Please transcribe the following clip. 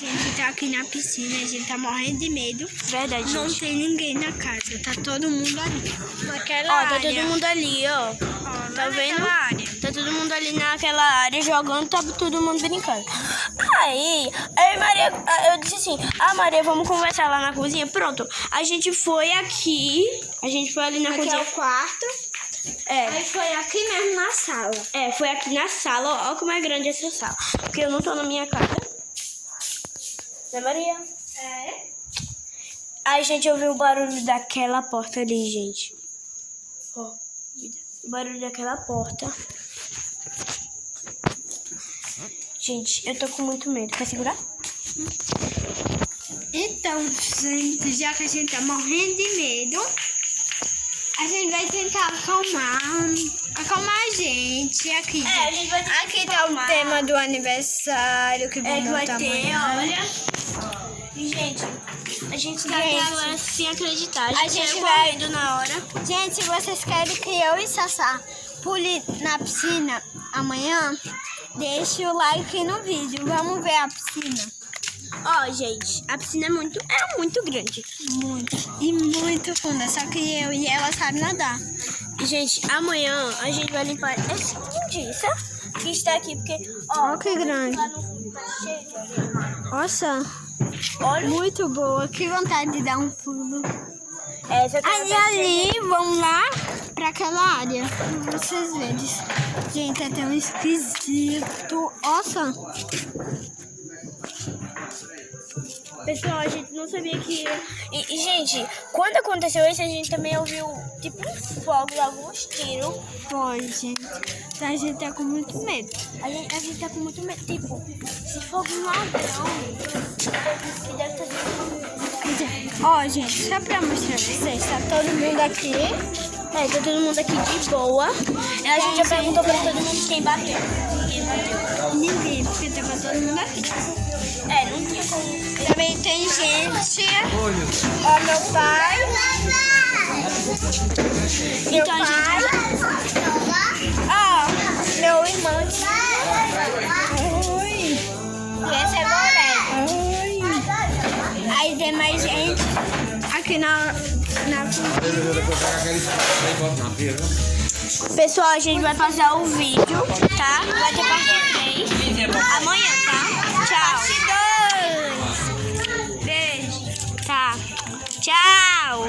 A gente tá aqui na piscina, a gente tá morrendo de medo. Verdade, Não gente. tem ninguém na casa, tá todo mundo ali. Naquela Ó, área. tá todo mundo ali, ó. Ó, Tá vendo? área. Tá todo mundo ali naquela área jogando, tá todo mundo brincando. Aí Maria, eu disse assim, Maria, vamos conversar lá na cozinha. Pronto, a gente foi aqui, a gente foi ali na Aqui cozinha. é o quarto. Aí foi aqui mesmo na sala. Foi aqui na sala, ó como é grande essa sala. Porque eu não tô na minha casa. Né, Maria? Aí a gente ouviu o barulho daquela porta ali, gente. Ó, o barulho daquela porta. Gente, eu tô com muito medo. Quer segurar? Então, gente, já que a gente tá morrendo de medo, a gente vai tentar acalmar a gente aqui. A gente vai tentar Aqui tá o tema do aniversário que que vai montar ter, amanhã. olha. E, gente, a gente tá Gente, até agora sem acreditar. a gente saiu vai- correndo na hora. Gente, se vocês querem que eu e Sassá pule na piscina amanhã, deixe o like no vídeo. Vamos ver a piscina. Ó, gente, a piscina é muito grande. Muito. E muito funda. Só que eu e ela sabem nadar. E, gente, amanhã a gente vai limpar essa imundícia que está aqui, porque, ó, Ó que grande. lá no fundo tá cheio de areia. Nossa, Olha. muito boa. Que vontade de dar um pulo. Essa aqui Aí ali, vamos lá pra aquela área. Pra vocês verem. Gente, é tão esquisito. Nossa. Pessoal, a gente não sabia que... E, gente, quando aconteceu isso, a gente também ouviu, tipo, fogos, alguns tiros. Foi, gente. Então a gente tá com muito medo. A gente tá com muito medo. Tipo, se for um ladrão, que deve ter sido... Ó, gente, só pra mostrar pra vocês, tá todo mundo aqui. Tá todo mundo aqui de boa. E a gente já perguntou pra todo mundo quem bateu. Ninguém bateu. Ninguém, porque tava todo mundo aqui. Não tinha como... Também tem gente. Ó, meu pai. Meu Então, pai. Ó, meu irmão. Oi. E esse é Goré. Oi. Aí tem mais gente aqui na Pessoal, a gente vai passar o vídeo, tá? Vai ter parte 3 amanhã, tá? Tchau. Beijo. Tá. Tchau.